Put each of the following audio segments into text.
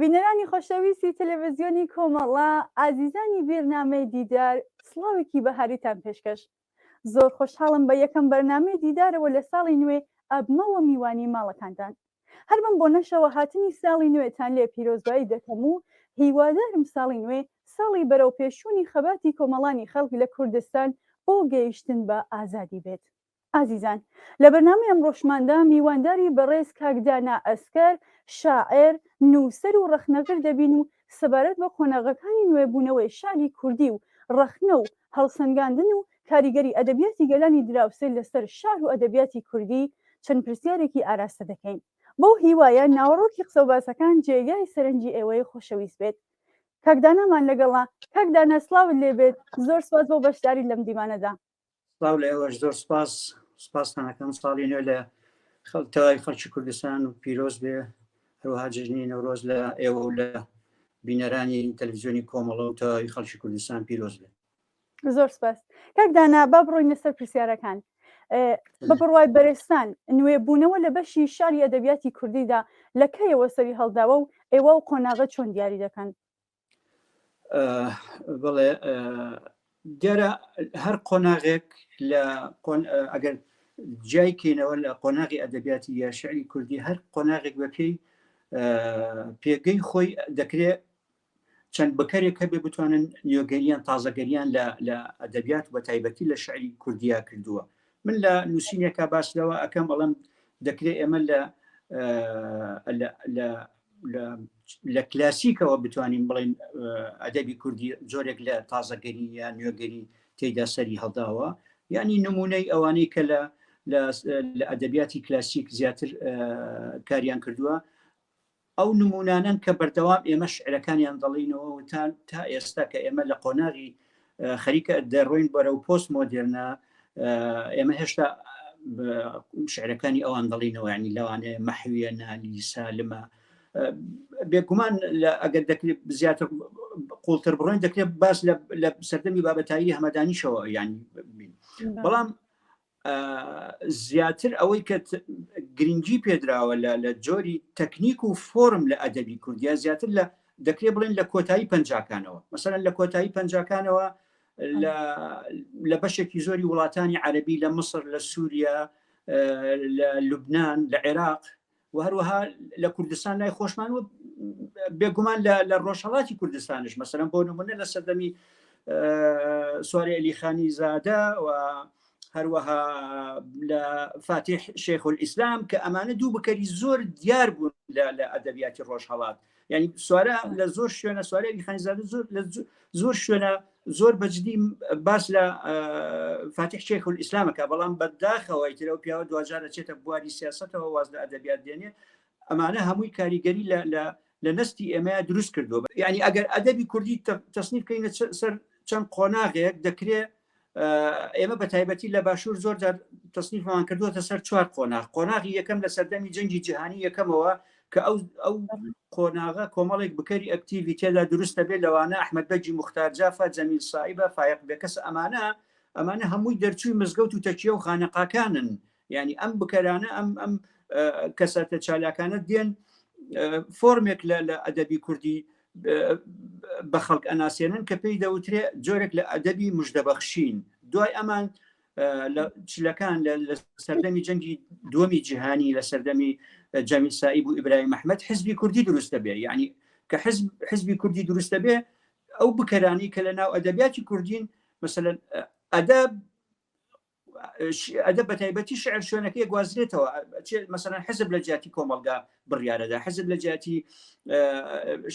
بینەرانی خۆشەویستی تەلەڤیزیۆنی کۆمەڵا، ئازیزانی بەرنامەی دیدار، سڵاوێکی بەهاریتان پێشکەش. زۆر خۆشحاڵم بە یەکەم بەرنامەی دیدارەوە لە ساڵی نوێ ئەبمەوە میوانی ماڵەکانتان. هەر بم بۆ نەشەوە هاتنی ساڵی نوێتان لێ پیرۆزبایی دەکەم و هیوادارم ساڵی نوێ ساڵی بەرەو پێشوونی خەباتی کۆمەڵانی خەڵک لە کوردستان بۆ گەیشتن بە ئازادی بێت. ئازیزان، لە بەرنامەی ئەمڕۆشماندا میوانداری بەڕێز کاکدانا ئەسکەر، شاعر، نووسەر و ڕەخنەگر دەبین و سەبارەت بە قۆناغەکانی نوێبوونەوەی شاری کوردی و ڕەخنە و هەڵسەنگاندن و کاریگەری ئەدەبیاتی گەلانی دراوسێ لەسەر شار و ئەدەبیاتی کوردی چەند پرسیارێکی ئاراستە دەکەین. بەو هیوایە ناوەڕۆکی قسە و باسەکان جێگای سەرنجی ئێوەی خۆشەویست بێت. کاکدانامان لەگەڵا. کاکدانا سڵاوت لێ بێت. زۆر سوپاس بۆ بەشداری لەم دیمانەدا. سڵاو لە ئێوەش زۆر سپاستانەکەم. ساڵی نوێ لە تەواوی خەڵکی کوردستان و پیرۆز بێ، هەروەها جژنی نەورۆز لە ئێوە و لە بینەرانی تەلەڤیزیۆنی کۆمەڵە و تەواوی خەڵکی کوردستان پیرۆز بێ. زۆر سپاس. کاکدانا، با بڕۆینە سەر پرسیارەکان. بە بڕوای بەرێستان، نوێبوونەوە لە بەشی شاری ئەدەبیاتی کوردیدا لە کەیەوە سەری هەڵداوە و ئێوە و قۆناغە چۆن دیاری دەکەن؟ بڵێ دیارە هەر قۆناغێک لە ئەگەر جایکەینەوە لە قۆناغی ئەدەبیاتی یا شعری کوردی، هەر قۆناغێک بە پێگەی خۆی دەکرێت چەند بەکارێک هەبێ بتوانن نوێگەریان تازەگەریان لە ئەدەبیات و بە تایبەتی لە شعری کوردیا کردووە. من لە نووسینێکا باسلەوە ئەەکەم، بەڵام دەکرێت ئێمە لە کلاسیکەوە بتوانین بڵین ئەدەبی کوردی جۆرێک لە تازەگەری یا نوێگەری تێیدا سەری هەڵداوە، یعنی نمونەی ئەوانەی کە لە ئەدەبیاتی کلاسیک زیاتر کاریان کردووە، ئەو نمونانن کە بەردەوام ئێمە شعرەکانیان دەڵینەوە تا ئێستا کە ئێمە لە قۆناغی خەریکە دەڕۆین بەرەو پۆست مۆدێرنە، ئێمە هێشتا شعرەکانی ئەوان دەڵینەوە، ینی لەوانەیە مەحویە، نالی، سالمە. بێگومان ئەگەر دەکرێت زیاتر قوڵتر بڕۆین دەکرێت باس لە سەردەمی بابەتایی هەمەدانیشەوە یانی بین. بەڵام زیاتر ئەوەی کە گرنگی پێدراوە لە جۆری تەکنیک و فۆرم لە ئەدەبی کوردیا زیاتر دەکرێت بڵێن لە کۆتایی پەنجاکانەوە. مەسەڵەن لە کۆتایی پەنجاکانەوە لە بەشێکی زۆری وڵاتانی عەرەبی، لە مصر، لە سووریا، لە لوبنان، لە عێراق و هەروەها لە کوردستان لای خۆشمان و بێگومان لە ڕۆژهەڵاتی کوردستانش، مەسەڵەن بۆ نمونە لە سەردەمی سواری عەلیخانی زادە و هەروەها لە فاتح شێخ الئیسلام، کە ئەمانە دوو بکەری زۆر دیار بوون لە ئەدەبیاتی ڕۆژهەڵات. ینی سوارە لە زۆر شوێنە، سواری عەلیخانی زادە زۆر شوێنە زۆر بەجددی باس لە فاتح شێخ الئیسلامەکە، بەڵام بەداخەوەی ترەوە پیاوە دوجار دەچێتە بواری سیاسەتەوە واز لە ئەدەبیات دێنێ. ئەمانە هەمووی کاریگەری لە نستی ئێمە دروست کردووە. یعنی ئەگەر ئەدەبی کوردی تەصنیف بکەینە سەر چەند قۆناغێک، دەکرێت ئێمە بە تایبەتی لە باشوور زۆر جار تەصنیفمان کردووەتە سەر 4 قۆناغ. قۆناغی یەکەم لە سەردەمی جەنگی جیهانی یەکەمەوە کە ئەو قۆناغە کۆمەڵێک بکەری ئەکتیڤی تێدا دروستە بێت، لەوانە ئەحمەد بەگی مختار جافە، جەمیل سائبە، فایق بێکەس. ئەمانە هەمووی دەرچووی مزگەوت و تەکیە و خانەقاکانن. ینی ئەم بکەرانە ئەم کەساتە چالاکانە دێن فۆرمێک لە ئەدەبی کوردی بە خەڵک ئەناسێنن کە پێی دەوترێ جۆرێک لە ئەدەبی مژدەبەخشین. دوای ئەمان چلەکان لە سەردەمی جەنگی دووەمی جیهانی، لە سەردەمی جەمیل سائب و ئیبراهیم ئەحمەد، حزبی کوردی دروستە بێ. یعنی کە حزبی کوردی دروستە بێ، ئەو بکەرانی کە لە ناو ئەدەبیاتی کوردین، مەسەلەن ئەدەب بە تایبەتی شعر شوێنەکەی گوازرێتەوە. مەسەلەن حزب لە جیاتی کۆمەلگا بڕیارەدا، حزب لە جیاتی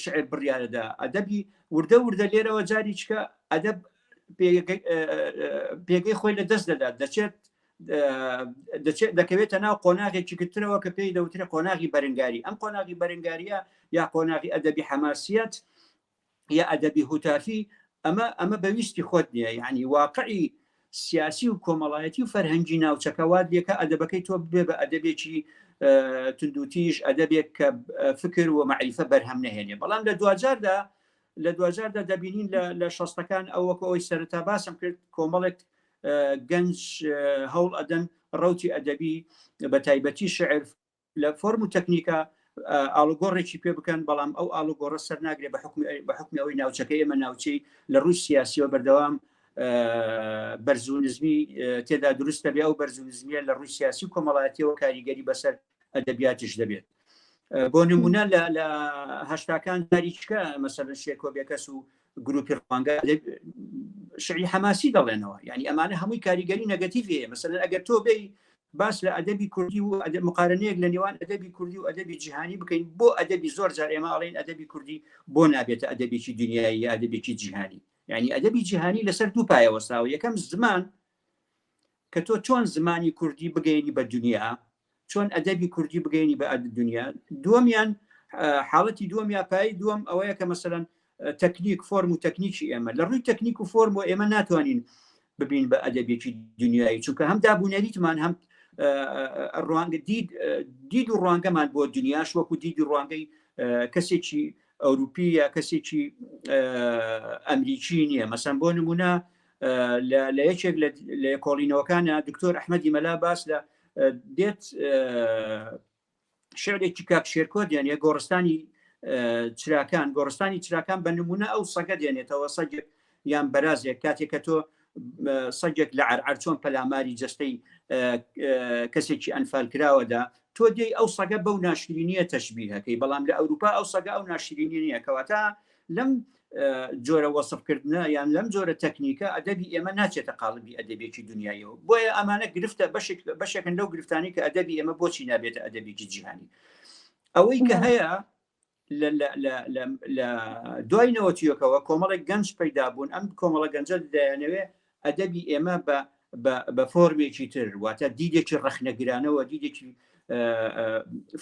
شعر بڕیارەدا، ئەدەبی وردە لێرەوە جاری چکە ئەدەب پێگەی خۆی لە دەست دەدات، دەکەوێتە ناو قۆناغێکی کترەوە کە پێی دەوترێت قۆناغی بەرەنگاری. ئەم قۆناغی بەرەنگاریە یا قۆناغی ئەدەبی حەماسیەت یا ئەدەبی هوتافی، ئەمە بەویستی خۆت نییە. یعنی واقعی سیاسی و کۆمەڵایەتی و فەرهەنگی ناوچەکە وات لێکە ئەدەبەکەی تۆ بێ بە ئەدەبێکی تندوتیش، ئەدەبێک کە فکر و مەعریفە بەرهەم نەهێنێ. بەڵام لە دوجاردا دەبینین لە شەستەکان ئەوەی سەرەتا باسم کرد، کۆمەڵێک گەنج هەوڵ ئەدەن ڕەوتی ئەدەبی بە تایبەتی شعر لە فۆرم و تەکنیکە ئاڵوگۆڕێکی پێ بکەن بەڵام ئەو ئاڵوگۆڕە سەر ناگرێت بە حکمی ئەوەی ناوچەکەی ئێمە ناوچەی لە ڕووی سیاسیەوە بەردەوام بەرزونزمی تێدا دروستە بێ ئەو بەرزونزمیە لە ڕووی سیاسی و کۆمەڵایەتیەوە کاریگەری بەسەر ئەدەبیاتش دەبێت. بۆ نمونە لە هەشتاکان تاریچکە مەسەلەن شێکۆبێکەس و گروپی ڕوانگە شعری حەماسی دەڵێنەوە، یعنی ئەمانە هەمووی کاریگەری نەگەتیڤەیە. مەسەلەن ئەگەر تۆ بێ باس لە ئەدەبی کوردی و مقارنەیەک لە نێوان ئەدەبی کوردی و ئەدەبی جیهانی بکەین، بۆ ئەدەبی زۆر جار ئێمە ئەڵێن ئەدەبی کوردی بۆ نابێتە ئەدەبێکی دنیایی یا ئەدەبێکی جیهانی. یعنی ئەدەبی جیهانی لەسەر دوو پایەوە ساوە. یەکەم زمان کە تۆ چۆن زمانی کوردی بگەینی بە دنیا، چۆن ئەدەبی کوردی بگەینی بە دنیا. دووەمیان حاڵەتی دووەم یا پای دووەم ئەوەیە کە مەسەلەن تەکنیک فۆرم و تەکنیکی ئێمە لە ڕووی تەکنیک و فۆرم و ئێمە ناتوانین ببین بە ئەدەبێکی دنیایی، چونکە هەم دابوونەریتمان هەم ڕوانگە دید و ڕوانگەمان بۆ دنیاش وەکو دید و ڕوانگەی کەسێکی ئەوروپی یا کەسێکی ئەمریکی نییە. مەسەن بۆ نمونە لە یەکێک لە کۆڵینەوەکانە دکتۆر ئەحمەدی مەلا باس لە دێت شعرێکی کاک شێرکۆ دێنێ گۆڕستانی چراکان. گۆڕستانی چراکان بە نمونە ئەو سەگە دێنێتەوە، سەگێک یان بەرازێک کاتێک کە تۆ سەگێک لە عەرعەر چۆن پەلاماری جەستەی کەسێکی ئەنفال کراوەدا، تۆ دێی ئەو سەگە بەو ناشرینیە تەشبیهەکەی، بەڵام لە ئەوروپا ئەو سەگە ئەو ناشرینی نییە. کەواتە لەم جۆرە وەسفکردنە یان لەم جۆرە تەکنیکە ئەدەبی ئێمە ناچێتە قاڵبی ئەدەبێکی دنیایەوە. بۆیە ئەمانە گرفتە بەشێکن لەو گرفتانی کە ئەدەبی ئێمە بۆچی نابێتە ئەدەبێکی جیهانی. ئەوەی کە هەیە لە دوای نەوەتیەکەوە کۆمەڵێک گەنج پەیدا بوون. ئەم کۆمەڵە گەنجە دەیانەوێ ئەدەبی ئێمە بە فۆرمێکی تر، واتە دیدێکی ڕەخنەگرانەوە، دیدێکی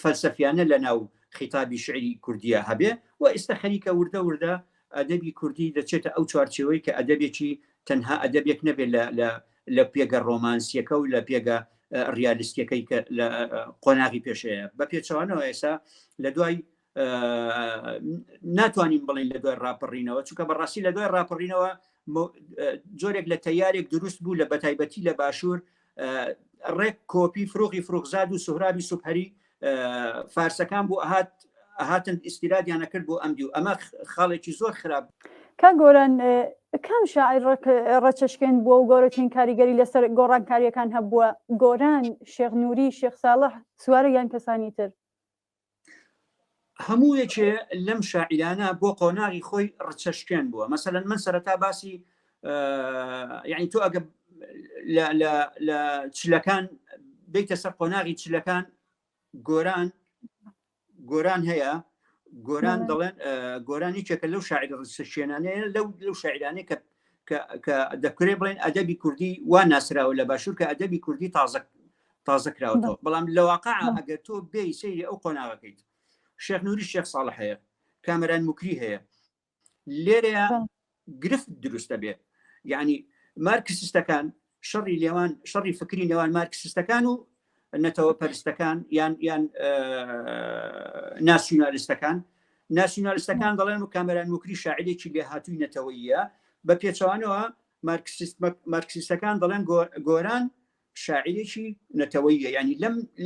فەلسەفیانە لە ناو خیتابی شعری کوردیە هەبێ و ئێستا خەریکە وردە وردە ئەدەبی کوردی دەچێتە ئەو چوارچێوەی کە ئەدەبێکی تەنها ئەدەبێک نەبێت لە پێگە ڕۆمانسیەکە و لە پێگە ریالیستیەکەی کە لە قۆناغی پێشەیە. بە پێچەوانەوە ئێستا لە دوای ناتوانین بڵین لە دوای ڕاپەڕینەوە، چونکە بەڕاستی لە دوای ڕاپەڕینەوە جۆرێک لە تەیارێک دروست بوو لە بەتایبەتی لە باشوور ڕێک کۆپی فرۆغی فرۆغزاد و سوهرابی سوبحەری فارسەکان بوو ئەهاتن ئیستیرادیانە کرد بۆ ئەمدی و ئەمە خاڵێکی زۆر خراپ. کا گۆران کام شاعیر ڕەچەشکێن بووە و گەورەترین کاریگەری لەسەر گۆڕانکاریەکان هەبووە؟ گۆران، شێخ نووری، شێخ ساڵح، سوارە یان کەسانی تر؟ هەموو یەکێ لەم شاعیرانە بۆ قۆناغی خۆی ڕچەشکێن بووە. مەسەلەن من سەرەتا باسی یعنی تۆ ئەگە لە چلەکان بیتە سەر قۆناغی چلەکان گۆران هەیە. گۆران دەڵێن گۆرانی چێکە لەو شاعیر ڕچەشکێنانەیە لەو شاعیرانەیە کە دەکرێ بڵێن ئەدەبی کوردی وا ناسراوە لە باشوور کە ئەدەبی کوردی تازە کراوەتەوە. بەڵام لە واقع ئەگەر تۆ بێی سەیری ئەو قۆناغەکەیت، شێخ نووری شێخ ساڵح هەیە، کامەران موکری هەیە، لێرەیە گرفت دروستە بێت. یعنی مارکسیستەکان شەڕی فکری نێوان مارکسیستەکان و نەتەوە پەرستەکان یان ناسیۆنالیستەکان دەڵێن و کامەران موکری شاعیرێکی لێ هاتووی نەتەوەییە. بە پێچەوانەوە مارکسیستەکان دەڵێن گۆران شاعیرێکی نەتەوەییە. یعنی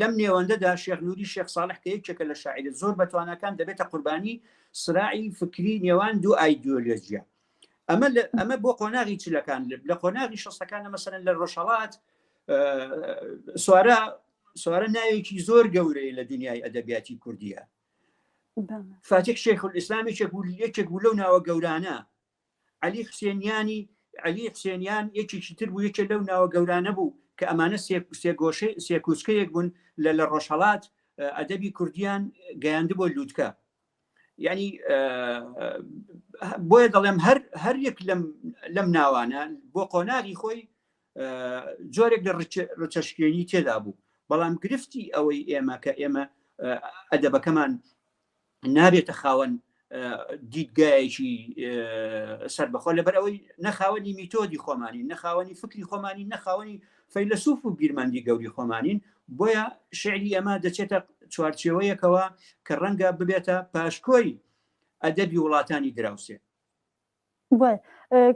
لەم نێوەندەدا شێخ نووری شێخ ساڵح کە یەکێکە لە شاعیر زۆر بەتوانەکان دەبێتە قوربانی سراعی فکری نێوان دوو ئایدۆلۆژیە. ئەمە بۆ قۆناغی چلەکان. لە قۆناغی شەستەکانە مەسەلەن لە ڕۆژهەڵات سوارە ناوێکی زۆر گەورەیە لە دنیای ئەدەبیاتی کوردیە. فاتح شێخ الئیسلام یەکێک بوو لەو ناوە گەورانە. عەلی حوسێنیان یەکێکی تر بوو، یەکێک لەو ناوە گەورانە بوو کە ئەمانە سێکوچکەیەک بوون لە ڕۆژهەڵات ئەدەبی کوردیان گەیاندبۆ لووتکە. یعنی بۆیە دەڵێم هەر یەک لەم ناوانە بۆ قۆناغی خۆی جۆرێک لە ڕچەشکێنی تێدا بوو. بەڵام گرفتی ئەوەی ئێمە کە ئێمە ئەدەبەکەمان نابێتە خاوەن دیدگایەکی سەربەخۆ لەبەر ئەوەی نەخاوەنی میتۆدی خۆمانی، نەخاوەنی فکری خۆمانی، نەخاوەنی فەیلسوف و بیرمەندی گەوری خۆمانین. بۆیە شعری ئەمە دەچێتە چوارچێوەیەکەوە کە ڕەنگە ببێتە پاشکۆی ئەدەبی وڵاتانی دراوسێ.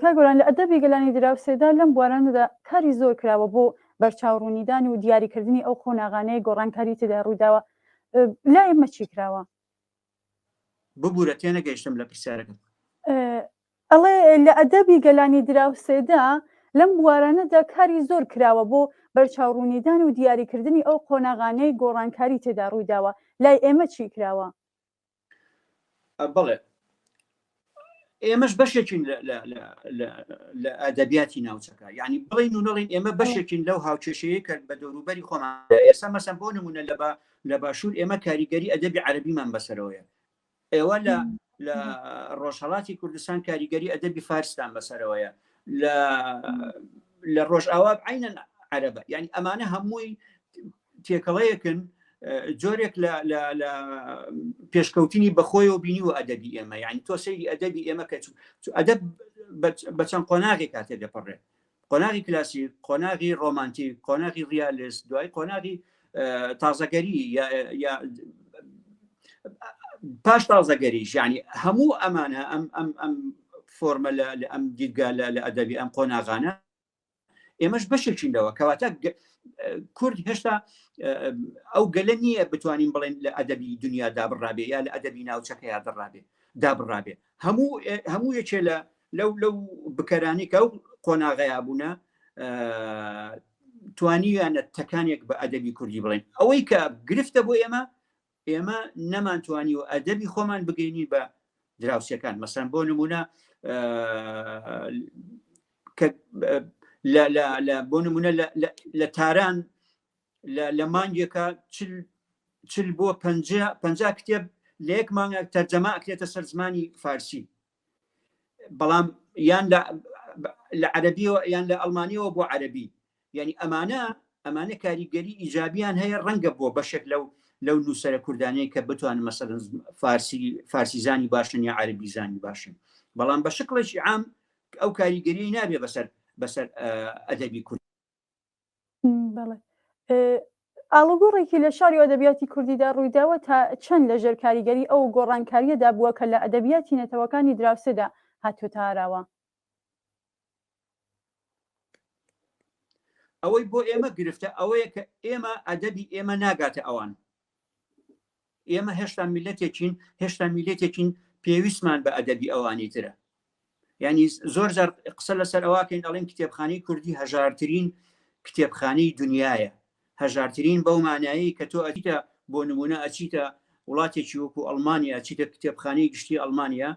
کاگۆران لە ئەدەبی گەلانی دراوسێدا لەم بوارانەدا کاری زۆر کراوە بۆ بەرچاوڕوونیدان و دیاریکردنی ئەو خۆناغانەی گۆڕانکاری تێدا ڕوویداوە. لا ئێمە چی کراوە ببوورە تێنەگەیشتم لە پرسیارەکەت. ئەڵێ لە ئەدەبی گەلانی دراوسێدا لەم بوارانەدا کاری زۆر کراوە بۆ بەرچاوڕوونیدان و دیاریکردنی ئەو قۆناغانەی گۆڕانکاری تێدا ڕوویداوە لای ئێمە چی کراوە بەڵێ ئێمەش بەشێکین لە ئەدەبیاتی ناوچەکە، یعنی بڵین و نەڵین ئێمە بەشێکین لەو هاوچێشەیە کە بە دەوروبەری خۆمان ئێستا مەسەن بۆ نمونە لە باشوور ئێمە کاریگەری ئەدەبی عەرەبیمان بەسەرەوەیە، ئێوە لە ڕۆژهەڵاتی کوردستان کاریگەری ئەدەبی فارستان بەسەرەوەیە، لە ڕۆژئاوا عینەن عەرەبە، یعنی ئەمانە هەمووی تێکەڵەیەکن جۆرێک لە پێشکەوتنی بەخۆی و بینی و ئەدەبی ئێمە، یعنی تۆ سەیری ئەدەبی ئێمە کە ئەدەب بە چەند قۆناغی کاتێ دەپەڕێت، قۆناغی کلاسیک، قۆناغی ڕۆمانتیک، قۆناغی ریالیست، دوای قۆناغی تازەگەری یا پاش تازەگەریش، یعنی هەموو ئەمانە ئەم فۆرمە لە ئەم دیدگا لە ئەدەبی ئەم قۆناغانە ئێمەش بەشێکین لەوە، کەواتە کورد هێشتا ئەو گەلە نییە بتوانین بڵێن لە ئەدەبی دنیا دابڕابێ یا لە ئەدەبی ناوچەکە یا دابڕابێ، هەموو یەکێ لەو بکەرانی کە ئەو قۆناغەیە بوونە توانیویانە تەکانێک بە ئەدەبی کوردی بڵێن، ئەوەی کە گرفتە بۆ ئێمە نەمانتوانی و ئەدەبی خۆمان بگەینی بە دراوسەکان، مەسەن بۆ نمونە بۆ نمونە لە تاران لە مانگێکە 40 بۆ 50 کتێب لە یەک مانگە تەرجەمە ئەکرێتە سەر زمانی فارسی، بەڵام یان لە عەرەبیەوە یان لە ئەڵمانیەوە بۆ عەرەبی، یعنی ئەمانە کاریگەری ئیجابیان هەیە، ڕەنگە بۆ بەشێک لەو نووسەرە کوردانەی کە بتوانن مەسەڵەن فارسی زانی باشن یا عەرەبی زانی باشن، بەڵام بە شکڵێکی عام ئەو کاریگەری نابێ بەسەر ئەدەبی کوردی. بەڵێ ئاڵوگۆڕێکی لە شاری ئەدەبیاتی کوردیدا ڕوویداوە تا چەند لەژێر کاریگەری ئەو گۆڕانکاریەدا بووە کە لە ئەدەبیاتی نەتەوەکانی دراوسێدا هاتوۆتە ئاراوە. ئەوەی بۆ ئێمە گرفتە ئەوەیە کە ئێمە ئەدەبی ئێمە ناگاتە ئەوان، ئێمە هێشتا میلەتێکین پێویستمان بە ئەدەبی ئەوانی ترە، یعنی زۆر جار قسە لەسەر ئەوواکەین ئەڵێن کتێبخانەی کوردی هەژارترین کتێبخانەی دنیاە، هەژارترین بەو مانایی کە تۆ ئەچیتە بۆ نمونە ئەچیتە وڵاتێکی وەکو ئەڵمانیا، ئەچیتە کتێبخانەی گشتی ئەڵمانیا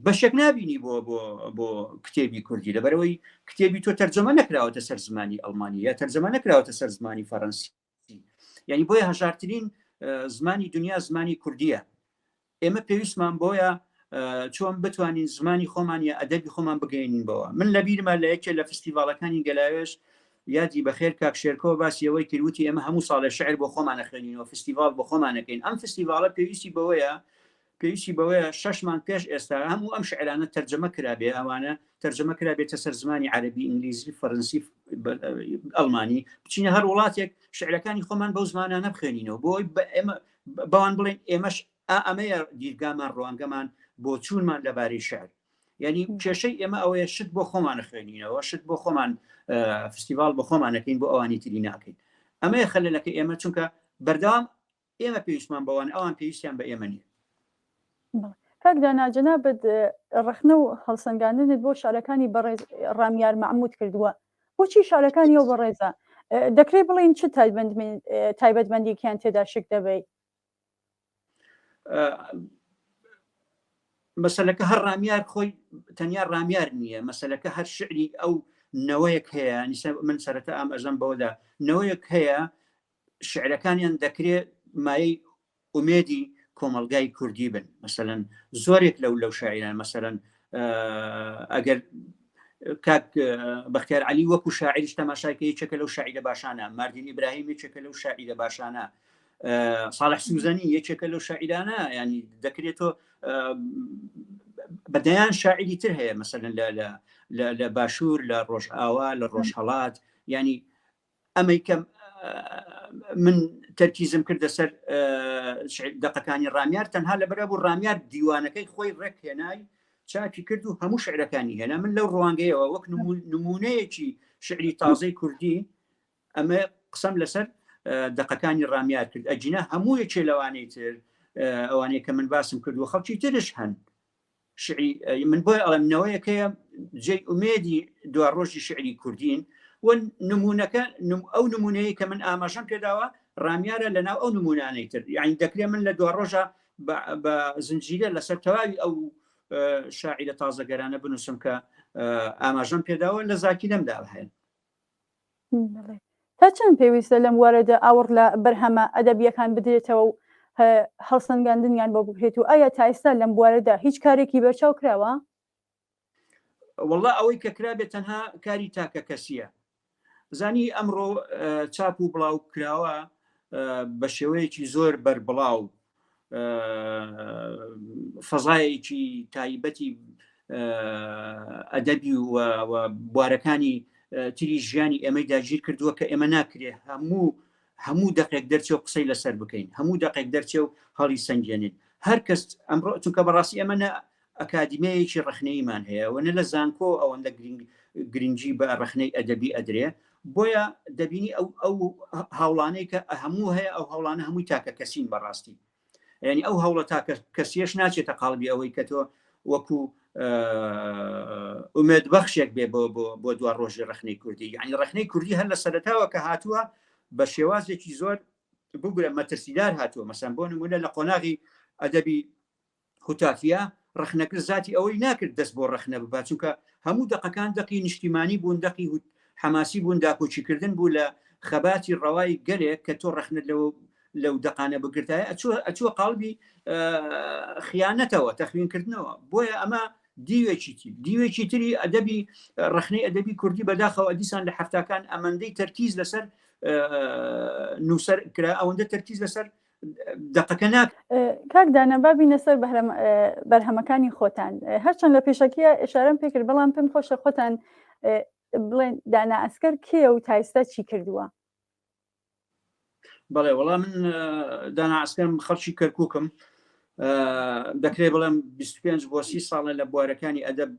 بەشێک نبینی بۆ کتێبی کوردی، لەبەرەوەی کتێبی تۆ تەرجەمە نەکراوەتە سەر زمانی ئەڵمانی یا تەرجەمە نەکراوەتە سەر زمانی فەڕەنسی، یعنی بۆیە هەژارترین زمانی دنیا زمانی کوردیە، ئێمە پێویستمان بۆیە چۆن بتوانین زمانی خۆمان یا ئەدەبی خۆمان بگەینین بەوە. من لەبیرمە لە یەکێ لە فستیڤاڵەکانی گەلاوێژ یادی بەخێر کاک شێرکۆ باسیەوەی کردوتی ئێمە هەموو ساڵە شعر بۆ خۆمان نەخوێنینەوە، فستیڤاڵ بۆ خۆمانەکەین، ئەم فستیڤاڵە پێویستی بەوەیە 6 مانگ پێش ئێستا هەموو ئەم شعرانە تەرجەمە کرابێ، ئەوانە تەرجەمە کرابێتە سەر زمانی عەرەبی، ئینگلیزی، فەڕەنسی، ئەڵمانی، بچینە هەر وڵاتێک شعرەکانی خۆمان بەو زمانانە بخوێنینەوە، بۆی ئێمە بەوان بڵێن ئێمەش ئەمەیە دیرگامان ڕوانگەمان بۆ چوونمان لەبارەی شعر، یعنی کێشەی ئێمە ئەوەیە شت بۆ خۆمان خوێنینەوە، شت بۆ خۆمان فستیڤاڵ بۆ خۆمانەکەین بۆ ئەوانی تری ناکەین، ئەمەیە خەلەلەکە ئێمە، چونکە بەردەوام ئێمە پێویستمان بەوان، ئەوان پێویستیان بە ئێمە نییە. کاک داناجەنا بەد ڕخنە و هەڵسەنگاندنت بۆ شارەکانی بەڕێز ڕامیار مەحموود کردووە، بۆچی شارەکانی ئەو بەڕێزە دەکرێت بڵێن چ تایبەتمەندیەکیان تێدا شک دەبێت؟ مەسەلەکە هەر ڕامیار خۆی تەنیا ڕامیار نییە، مەسەلەکە هەر شعری ئەو نەوەیەک هەیە، من سەرەتا ئەم ئەزەم بەوەدا نەوەیەک هەیە شعرەکانیان دەکرێت مایەی ئومێدی کۆمەلگای کوردی بن، مەسەلەن زۆرێک لەو شاعران، مەسەلەن ئەگەر کاک بەختیار عەلی وەکو شاعریش تەماشاکە یەکێکە لەو شاعیرە باشانە، ماردین ئیبراهیم یەکێکە لەو شاعیرە باشانە، ساڵح سوزەنی یەکێکە لەو شاعیرانە، ینی دەکرێتەوە بەدەیان شاعری تر هەیە، مەسەلەن لە باشوور، لە ڕۆژئاوا، لە ڕۆژهەڵات، ینی ئەمەی کەم من تەرکیزم کردە سەر دەقەکانی ڕامیار تەنها لەبەرە بوو ڕامیار دیوانەکەی خۆی ڕێکهێنای چاپی کرد و هەموو شعرەکانی هێنا، من لەو ڕوانگەیەوە وەک نمونەیەکی شعری تازەی کوردی ئەمە قسەم لەسەر دقەکانی ڕامیار کرد ئەجینە هەموو یەکێ لەوانەی تر ئەوانەیە کە من باسم کردووە خەڵکی ترش هەن شعری من بۆی ئەڵێمنەوەیەکەیە جێی ئومێدی دوا ڕۆژی شعری کوردین و نمونونەکە ئەو نمونەیە کە من ئاماژەم پێداوە ڕامیارە لەناو ئەو نمونانەی تر یعنی دەکرێت من لە دوا ڕۆژە بە زنجیرە لەسەر تەواوی ئەو شاعرە تازەگەرانە بنووسم کە ئاماژەم پێداوە لە زاکی لەمدا هەیە. تا چەند پێویستە لەم وارەدە ئاوڕ لە بەرهەمە ئەدەبیەکان بدرێتەوە و هەڵسەنگاندنیان بۆ بکرێت و ئایا تا ئێستا لەم بوارەدا هیچ کارێکی بەرچاو کراوە؟ والله ئەوەی کە کرابێت تەنها کاری تاکە کەسیە زانی ئەمڕۆ چاپ و بڵاو کراوە بە شێوەیەکی زۆر بەربڵاو فەزایەکی تایبەتی ئەدەبی و بوارەکانی تری ژیانی ئێمەی داگیر کردووە کە ئێمە ناکرێ هەموو دقێک دەرچێ و قسەی لەسەر بکەین هەموو دقێک دەرچێ و هەڵی سنگێنین هەر کەس ئەمڕۆ چونکە بەڕاستی ئەمە ئەکادیمەیەکی ڕخنەیمان هەیە و نە لە زانکۆ ئەوەندە گرنگی بە ڕخنەی ئەدەبی ئەدرێ بۆیە دەبینی ئەو هاوڵانەی کە هەموو هەیە ئەو هەوڵانە هەمووی تاکە کەسین بەڕاستی ینی ئەو هەوڵە تاکە کەسیەش ناچێتە قاڵبی ئەوەی کە تۆ وەکو ئومێد بەخشێک بێ بۆ دوا ڕۆژی ڕخنەی کوردی ینی ڕخنەی کوردی هەر لە سەرەتاوە کە هاتووە بە شێوازێکی زۆر بگورە مەترسیدار هاتووە مەسەن بۆ نمونە لە قۆناغی ئەدەبی خوتافیا ڕخنەکرد زاتی ئەوەی ناکرد دەست بۆ ڕخنە ببات چونکە هەموو دقەکان دقی نیشتیمانی بوون دقی حماسی بوون داکۆچیکردن بوو لە خەباتی ڕەوای گەلێک کە تۆ ڕخنت لەو دقانە بگرتایە ئەچووە قاڵبی خیانەتەوە تەخوینکردنەوە بۆیە ئەمە دیوێکی تری ئەدەبی ڕخنەی ئەدەبی کوردی بەداخەوە دیسان لە هەفتاکان ئەمەندەی تەرکیز لەسەر نووسەر کرا ئەوەندە تەرکیز لەسەر دقەکە ناک کاکدانە بابینە سەر بەرهەمەکانی خۆتان هەرچەند لە پێشەکیە ئێشارەم پێکرد بەڵام پێم خۆشە خۆتان بڵێن دانا ئەسکەر کێ و تا ئێستا چی کردووە؟ بەڵێ وەڵام من دانا ئەسکەرم خەڵکی کەرکووکم دەکرێت بڵێم 25 بۆ 30 ساڵە لە بوارەکانی ئەدەب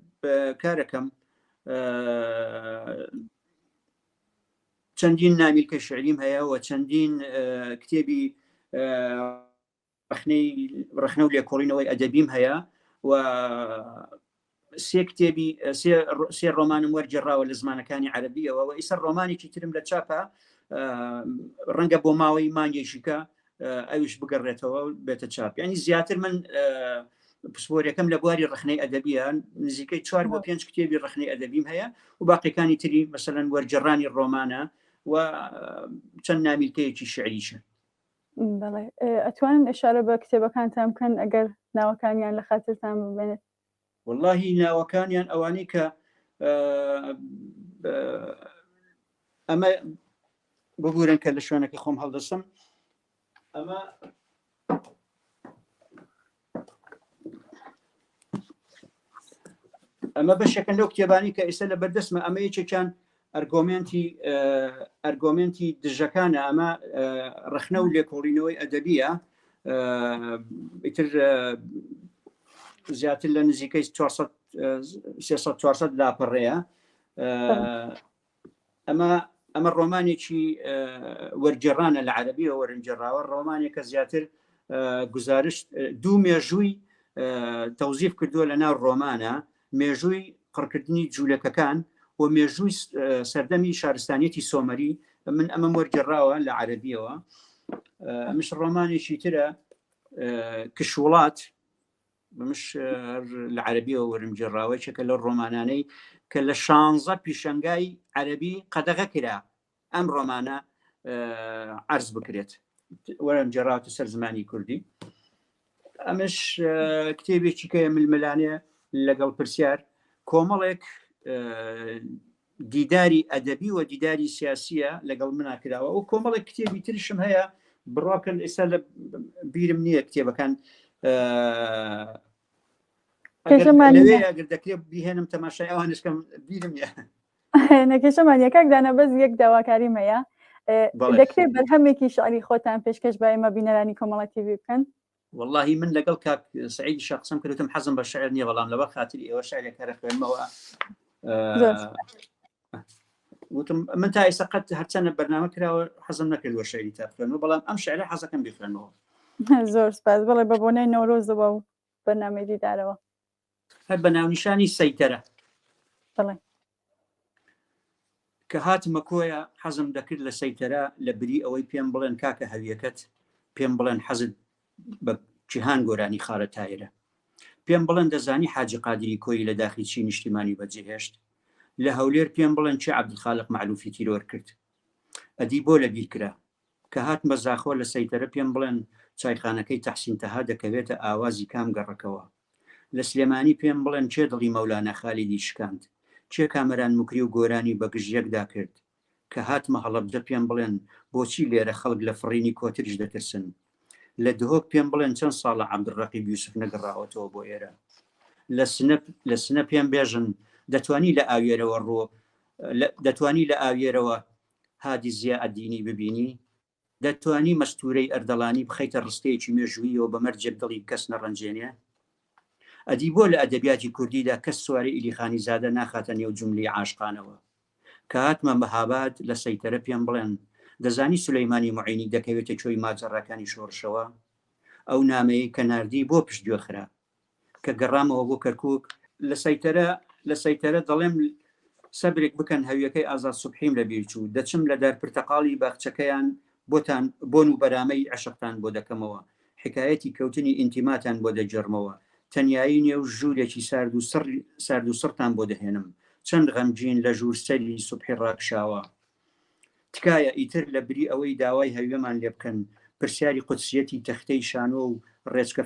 کارەکەم چەندین نامیلکە شعریم هەیە و چەندین کتێبی ڕخنە و لێکۆڵینەوەی ئەدەبیم هەیە و سێ کتێبی سێ ڕۆمانم وەرگێڕاوە لە زمانەکانی عەرەبیەوە و ئیسەر ڕۆمانێکی ترم لە چاپە ڕەنگە بۆ ماوەی مانگێشیکە ئەویش بگەڕێتەوە بێتە چاپ ینی زیاتر من پسپۆرەکەم لە بواری ڕخنەی ئەدەبیە نزیکەی 4 بۆ 5 کتێبی ڕخنەی ئەدەبیم هەیە و باقیەکانی تری مەسەلەن وەرگێڕانی ڕۆمانە و چەند نامیلکەیەکی شعریشە. بەڵێ ئەتوانن ئێشارە بە کتێبەکانتان بکەن ئەگەر ناوەکانیان لە خاترتان ببێنێت؟ واللهی ناوەکانیان ئەوانەی کە ئەمە ببورن کە لە شوێنەکە خۆم هەڵدەستم ئەمە بەشێکن لەو کتێبانی کە ئێستا لە بەردەستمە ئەمە یەکێکیان ئەرگۆمنتی دژەکانە ئەمە ڕخنە و لێکۆڵینەوەی ئەدەبیە ئیتر زیاتر لە نزیکەی 300-400 لاپەڕەیە ئەمە ڕۆمانێکی وەرگێڕانە لە عەرەبیەوە وەرگێڕاوە ڕۆمانێکە زیاتر گزارش دوو مێژووی تەوزیف کردووە لە ناو ڕۆمانە مێژووی قڕکردنی جوولەکەکان و مێژووی سەردەمی شارستانیەتی سۆمەری من ئەمە وەرگێڕاوە لە عەرەبیەوە مش ڕۆمانێکی ترە کشوڵات بمش لە عەرەبیەوە وەرگێڕاوەیەکە لە ڕۆمانانەی کە لە 16 پیشەنگای عەرەبی قەدەغە کرا ئەم ڕۆمانە عەرز بکرێت وەرگێڕاوەتە سەر زمانی کوردی ئەمش کتێبێکی کە ململانێ لەگەڵ پرسیار کۆمەڵێک دیداری ئەدەبی و دیداری سیاسیە لەگەڵ مناکراوە و کۆمەڵێک کتێبی ترشم هەیە بڕاکە ئێستا لە بیرم نییە کتێبەکان ئەگەر دەکرێت بیهێنم تەماشای ئەوانشکەم بیرم نیە نەکێشەمان یەکەکدانە بەس یەک داواکاریم هەیە دەکرێت بەرهەمێکی شعری خۆتان پێشکەش بە ئێمە بینەرانی کۆمەڵە تیڤی بکەن؟ واللهی من لەگەڵ کاک سعیدی شاقسم کردوتم حەزم بە شعر نییە بەڵام لەبەر خاتری ئێوە شعرێک هەرە خوێنمەوە وتم من تا ئێستا قەت هەرچەندە بەرنامە کراوە حەزم نەکردووە شعری تا بخوێنەوە، بەڵام ئەم شعرە حەزەکەم بیخوێنەوە. زۆر سپاس. بەڵێ بە بۆنەی نۆرۆزەوە و بەرنامەی دیدارەوە. هەر بە ناونیشانی سەیتەرە بڵێ کە هاتمە کۆیە حەزم دەکرد لە سەیتەرە لە بری ئەوەی پێم بڵێن کاکە هەویەکەت، پێم بڵێن حەزت بە جیهان گۆرانی خارە تایرە، پێم بڵێن دەزانی حاجی قادری کۆی لە داخی چی نیشتیمانی بەجێهێشت، لە هەولێر پێم بڵێن چی عەبدولخالق معلوفی تیرۆر کرد. ئەدی بۆ لە بیرکرا کە هاتمە زاخۆ لە سەیتەرە پێم بڵێن چایخانەکەی تەحسین تەها دەکەوێتە ئاوازی کام گەڕەکەوە. لە سلێمانی پێم بڵێن چێ دڵی مەولانە خالیدی شکاند، چێ کامەران مکری و گۆرانی بە گژیەکدا کرد. کە هاتمە هەڵەبجە پێم بڵێن بۆچی لێرە خەڵک لە فڕینی کۆتریش دەترسن. لە دهۆک پێم بڵێن چەند ساڵە عەبدولڕەقیب یوسف نەگەڕاوەتەوە بۆ ئێرە. لە سنە پێم بێژن دەتوانی لە ئاوێرەوە هادی زیا ئەدینی ببینی، دەتوانی مەستورەی ئەردەڵانی بخەیتە ڕستەیەکی مێژوویەوە بە مەرجێک دڵی کەس نەڕەنجێنێ. ئەدی بۆ لە ئەدەبیاتی کوردیدا کەس سواری ئیلیخانی زادە ناخاتە نێو جوملەی عاشقانەوە. کە هاتمە مەهاباد لە سەیتەرە پێم بڵێن دەزانی سولەیمانی موعینی دەکەوێتە چۆی ماجەڕەکانی شۆڕشەوە. ئەو نامەیە کە ناردی بۆ پشتگوێخرا کە گەڕامەوە بۆ کەرکووک لە سەیتەرە دەڵێم سەبرێک بکەن هەویەکەی ئازاد سوبحیم لە بێچوو، دەچم لە دار پرتەقاڵی باخچەکەیان بۆن و بەرامەی عەشقتان بۆ دەکەمەوە، حکایەتی کەوتنی ئینتیماتان بۆ دەجەرمەوە، تەنیایی نێو ژوورێکی سارد و سڕتان بۆ دەهێنم، چەند غەمگین لە ژوور سەری سوبحی ڕاکشاوە. تکایە ئیتر لە بری ئەوەی داوای هەویەمان لێ بکەن، پرسیاری قودسیەتی تەختەی شانۆ و ڕێچکە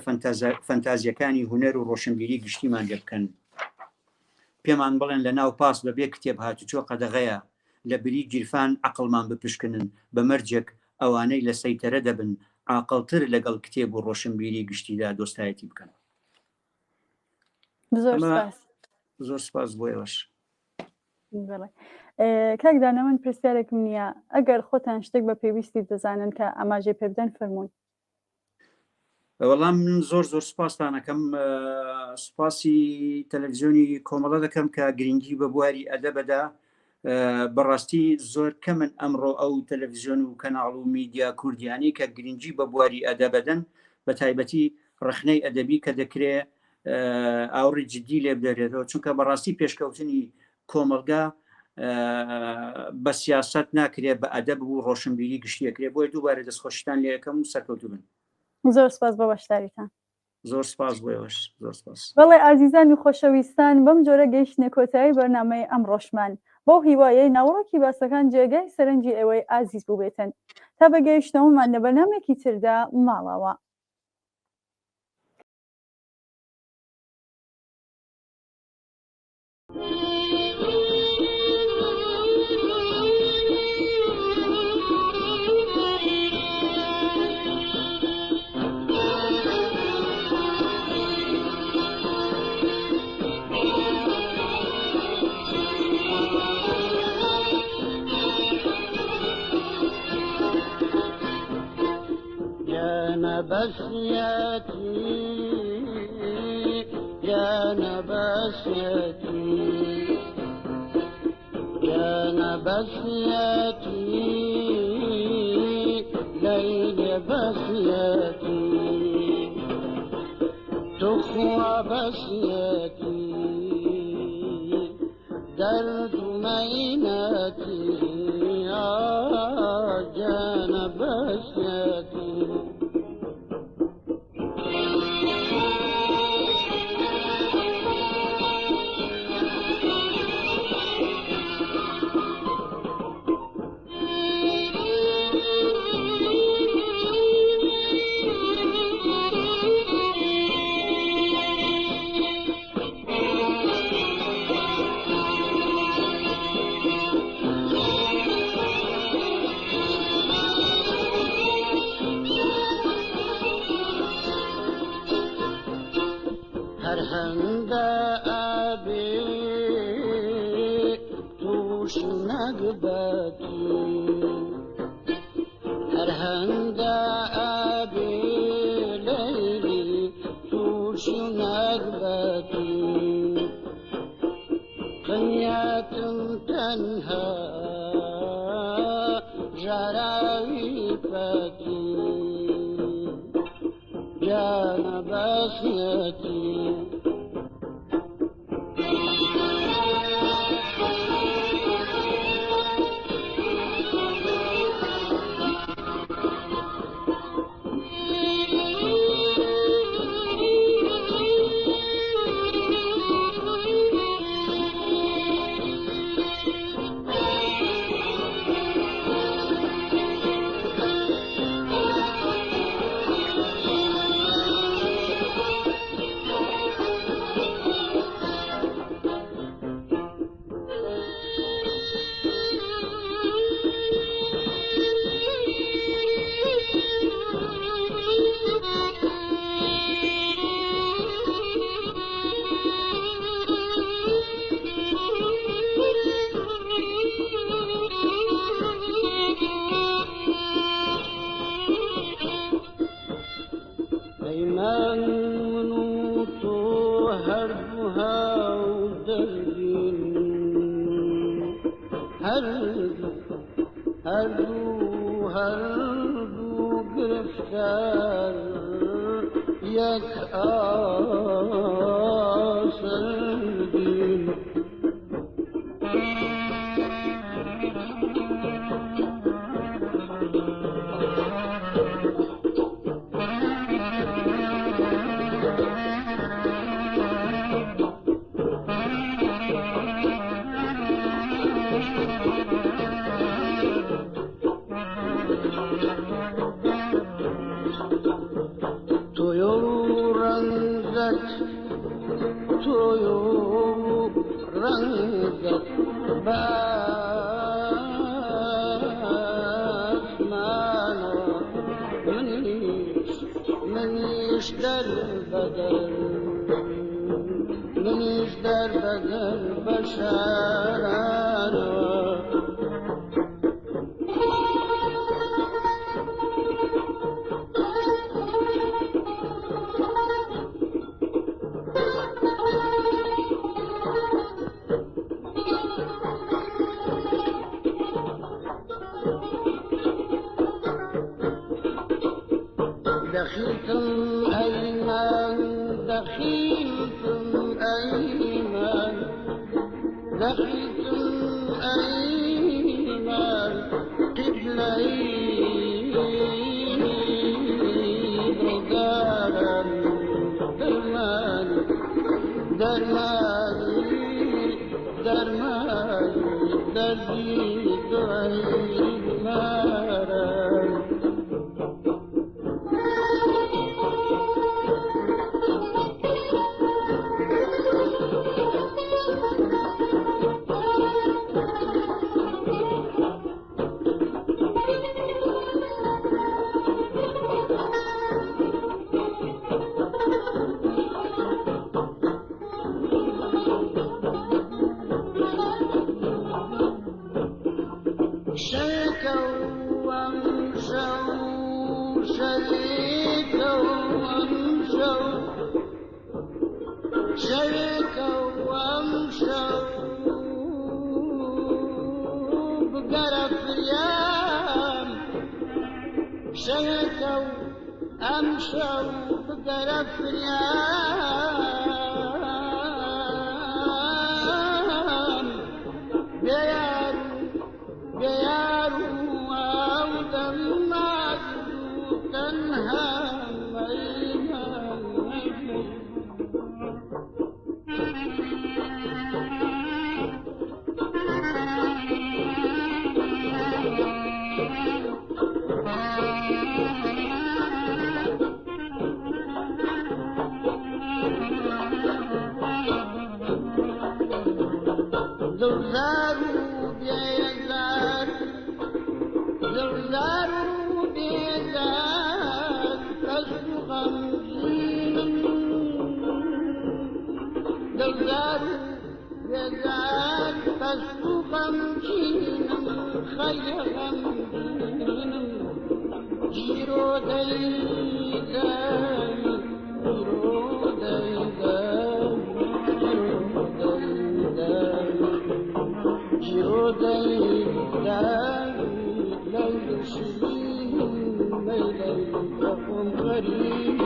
فەنتازیەکانی هونەر و ڕۆشنبیری گشتیمان لێ بکەن. پێمان بڵێن لە ناو پاس بەبێ کتێب هاتوچۆ قەدەغەیە، لە بری گیرفان عەقڵمان بپشکنن، بە مەرجێک ئەوانەی لە سەیتەرە دەبن عاقڵتر لەگەڵ کتێب و ڕۆشنبیری گشتیدا دۆستایەتی بکەن. زۆر سپاس بۆ ئێوەش. کاک دانەوەند پرسیارێکم نییە، ئەگەر خۆتان شتێک بە پێویستی دەزانن کە ئاماژەی پێ بدەن فەرمووی. وەڵام من زۆر سوپاستانەکەم، سوپاسی تەلەڤیزیۆنی کۆمەڵە دەکەم کە گرنگی بە بواری ئەدەبەدا. بەڕاستی زۆر کەمن ئەمڕۆ ئەو تەلەڤیزیۆن و کەناڵ و میدیا کوردیانی کە گرنگی بە بواری ئەدەبەدەن، بە تایبەتی ڕخنەی ئەدەبی کە دەکرێ ئاوڕی جددی لێ بدەرێتەوە، چونکە بەڕاستی پێشکەوتنی کۆمەلگا بە سیاست ناکرێت، بە ئەدەب و ڕۆشنبیری گشتیەکرێ. بۆی دووبارە دەستخۆشتان لێ یەکەم و سەرکەوتوو بن. زۆر سپاس بە بەشداریتان. زۆر سپاس بۆ ئێوەش. زۆر سپاس. بەڵێ ئازیزانی خۆشەویستان، بەم جۆرە گەیشتنە کۆتایی بەرنامەی ئەم ڕۆژمان بۆ هیوایەی ناوەڕۆکی باسەکان جێگای سەرنجی ئێوەی ئازیز بووبێتن تا بەگەیشتنەوەمان لە بەرنامێکی تردا ماڵەوە. نبسيتي يا نبسيتي يا نبسيتي ليل بسيتي تخوى بسيتي درد مينتي يا جانب بسيتي هند أبي توش نقبتي هند أبي ليلي توش نقبتي قنية تنهى بسنتي هردو گرفتار یک آسردین منیش در بدر بشرانو دخلتم أيمن دخلتم أيمن دخلتم أيمن قبلي دارا درمان درماني درماني دردي دعي مارا شهكوا أمشوا بقرف ريام بياروا وعودا معدوا تنهى زلزاروا بيزار زلزاروا بيزار فسق غمزين زلزاروا بيزار فسق غمزين خير غمزين جيرو ديدان جيرو ديدان جوداي ليل شبيه ليل يقوم غريب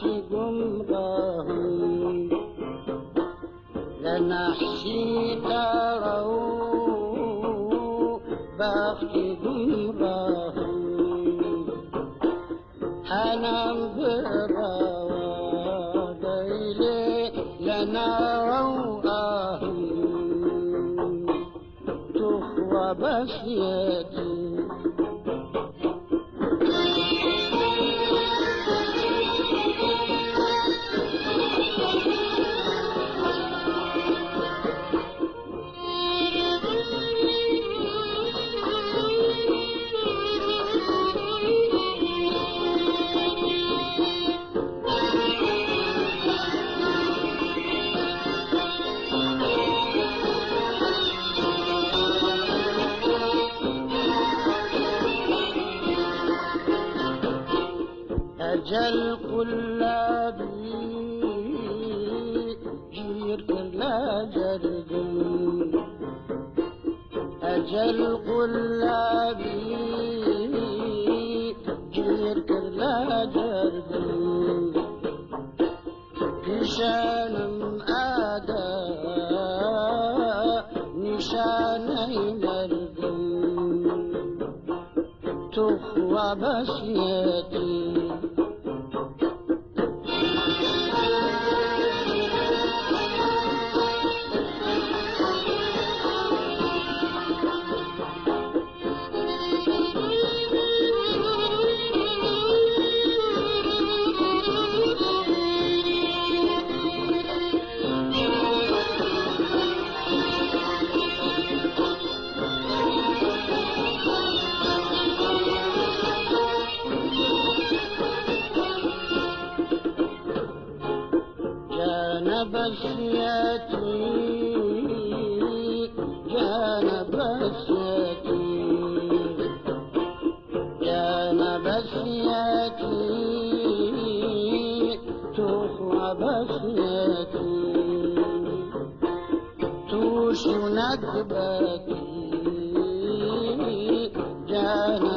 بخشي قمراهم لنحشي تروا بخشي قمراهم حنان براوا ديلي لنا رواهم تخوى بسيتي أجل قلبي جير كلا جرقم أجل قلبي جير كلا جرقم نشانم آدا نشاني مرقم تخوى بسيتي بسيتي جانا بسيتي جانا بسيتي تخوى بسيتي توشي ندبتي جانا